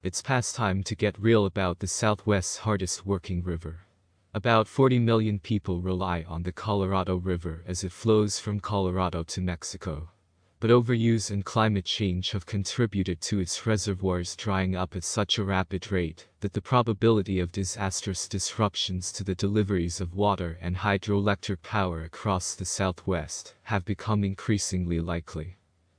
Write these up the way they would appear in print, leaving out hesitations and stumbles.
It's past time to get real about the Southwest's hardest working river. About 40 million people rely on the Colorado River as it flows from Colorado to Mexico. But overuse and climate change have contributed to its reservoirs drying up at such a rapid rate that the probability of disastrous disruptions to the deliveries of water and hydroelectric power across the Southwest have become increasingly likely.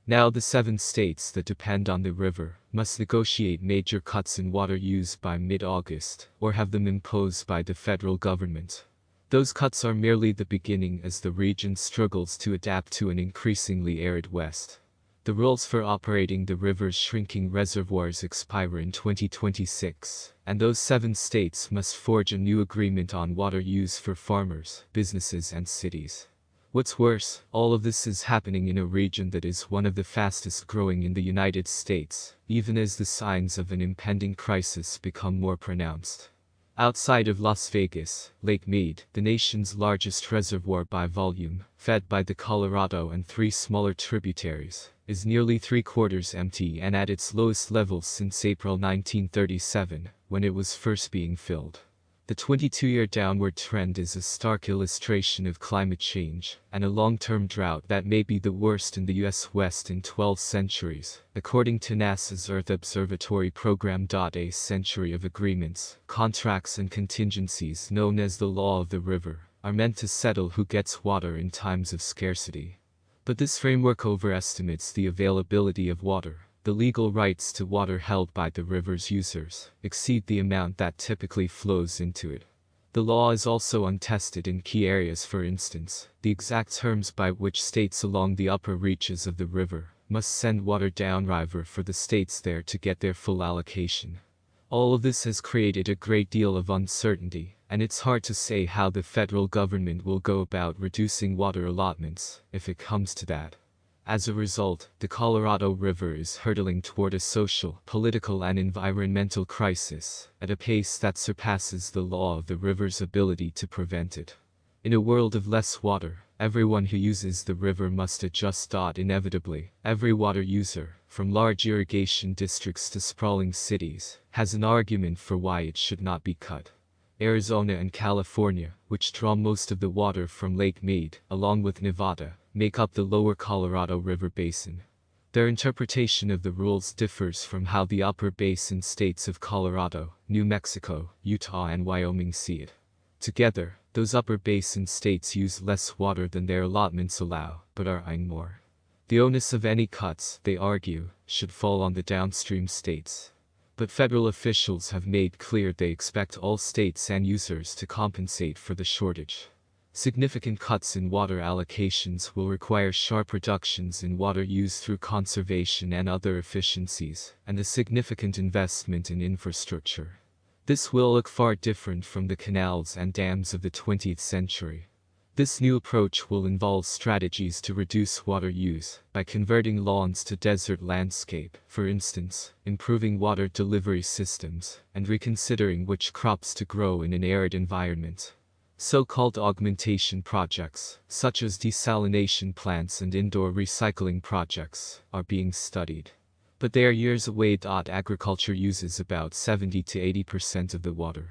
Now the 7 states that depend on the river must negotiate major cuts in water use by mid-August or have them imposed by the federal government. Those cuts are merely the beginning as the region struggles to adapt to an increasingly arid West. The rules for operating the river's shrinking reservoirs expire in 2026, and those 7 states must forge a new agreement on water use for farmers, businesses and cities. What's worse, all of this is happening in a region that is one of the fastest growing in the United States, even as the signs of an impending crisis become more pronounced. Outside of Las Vegas, Lake Mead, the nation's largest reservoir by volume, fed by the Colorado and 3 smaller tributaries, is nearly 3/4 empty and at its lowest level since April 1937, when it was first being filled. The 22-year downward trend is a stark illustration of climate change and a long-term drought that may be the worst in the U.S. West in 12 centuries, according to NASA's Earth Observatory program.A century of agreements, contracts and contingencies known as the law of the river, are meant to settle who gets water in times of scarcity. But this framework overestimates the availability of water. The legal rights to water held by the river's users exceed the amount that typically flows into it. The law is also untested in key areas. For instance, the exact terms by which states along the upper reaches of the river must send water downriver for the states there to get their full allocation. All of this has created a great deal of uncertainty, and it's hard to say how the federal government will go about reducing water allotments, if it comes to that. As a result, the Colorado River is hurtling toward a social, political and environmental crisis at a pace that surpasses the law of the river's ability to prevent it. In a world of less water, everyone who uses the river must adjust. Inevitably, every water user, from large irrigation districts to sprawling cities, has an argument for why it should not be cut. Arizona and California, which draw most of the water from Lake Mead, along with Nevada, make up the lower Colorado River basin. Their interpretation of the rules differs from how the upper basin states of Colorado, New Mexico, Utah and Wyoming see it. Together, those upper basin states use less water than their allotments allow, but are eyeing more. The onus of any cuts, they argue, should fall on the downstream states. But federal officials have made clear they expect all states and users to compensate for the shortage. Significant cuts in water allocations will require sharp reductions in water use through conservation and other efficiencies, and a significant investment in infrastructure. This will look far different from the canals and dams of the 20th century. This new approach will involve strategies to reduce water use by converting lawns to desert landscape, for instance, improving water delivery systems, and reconsidering which crops to grow in an arid environment. So-called augmentation projects, such as desalination plants and indoor recycling projects, are being studied. But they are years away. Agriculture uses about 70 to 80% of the water.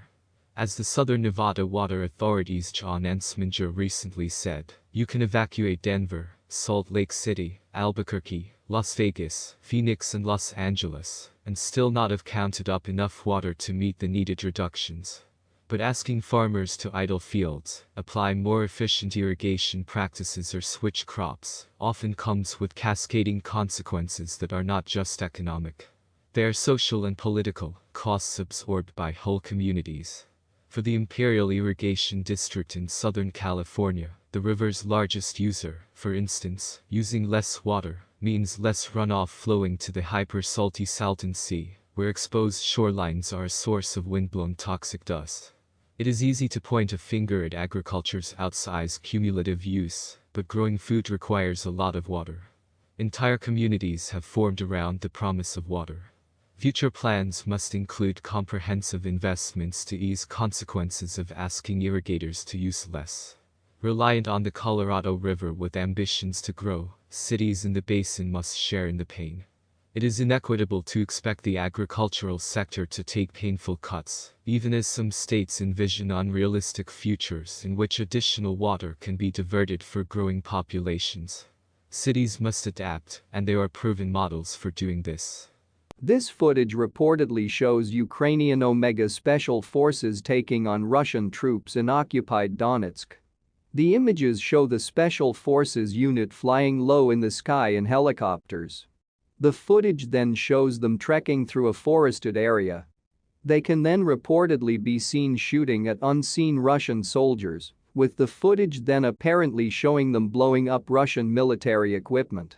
As the Southern Nevada Water Authority's John Ensminger recently said, you can evacuate Denver, Salt Lake City, Albuquerque, Las Vegas, Phoenix and Los Angeles, and still not have counted up enough water to meet the needed reductions. But asking farmers to idle fields, apply more efficient irrigation practices or switch crops, often comes with cascading consequences that are not just economic. They are social and political, costs absorbed by whole communities. For the Imperial Irrigation District in Southern California, the river's largest user, for instance, using less water, means less runoff flowing to the hyper-salty Salton Sea, where exposed shorelines are a source of windblown toxic dust. It is easy to point a finger at agriculture's outsized cumulative use, but growing food requires a lot of water. Entire communities have formed around the promise of water. Future plans must include comprehensive investments to ease consequences of asking irrigators to use less. Reliant on the Colorado River with ambitions to grow, cities in the basin must share in the pain. It is inequitable to expect the agricultural sector to take painful cuts, even as some states envision unrealistic futures in which additional water can be diverted for growing populations. Cities must adapt, and there are proven models for doing this. This footage reportedly shows Ukrainian Omega special forces taking on Russian troops in occupied Donetsk. The images show the special forces unit flying low in the sky in helicopters. The footage then shows them trekking through a forested area. They can then reportedly be seen shooting at unseen Russian soldiers, with the footage then apparently showing them blowing up Russian military equipment.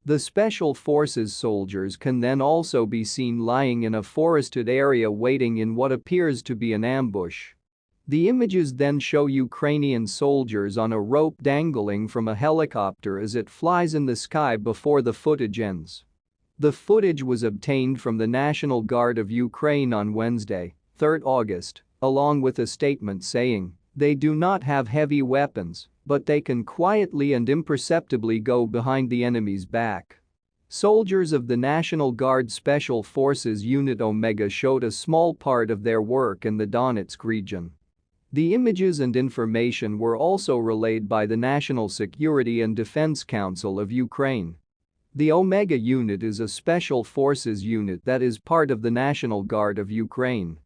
The special forces soldiers can then also be seen lying in a forested area waiting in what appears to be an ambush. The images then show Ukrainian soldiers on a rope dangling from a helicopter as it flies in the sky before the footage ends. The footage was obtained from the National Guard of Ukraine on Wednesday, 3 August, along with a statement saying, "They do not have heavy weapons, but they can quietly and imperceptibly go behind the enemy's back." Soldiers of the National Guard Special Forces Unit Omega showed a small part of their work in the Donetsk region. The images and information were also relayed by the National Security and Defense Council of Ukraine. The Omega unit is a special forces unit that is part of the National Guard of Ukraine.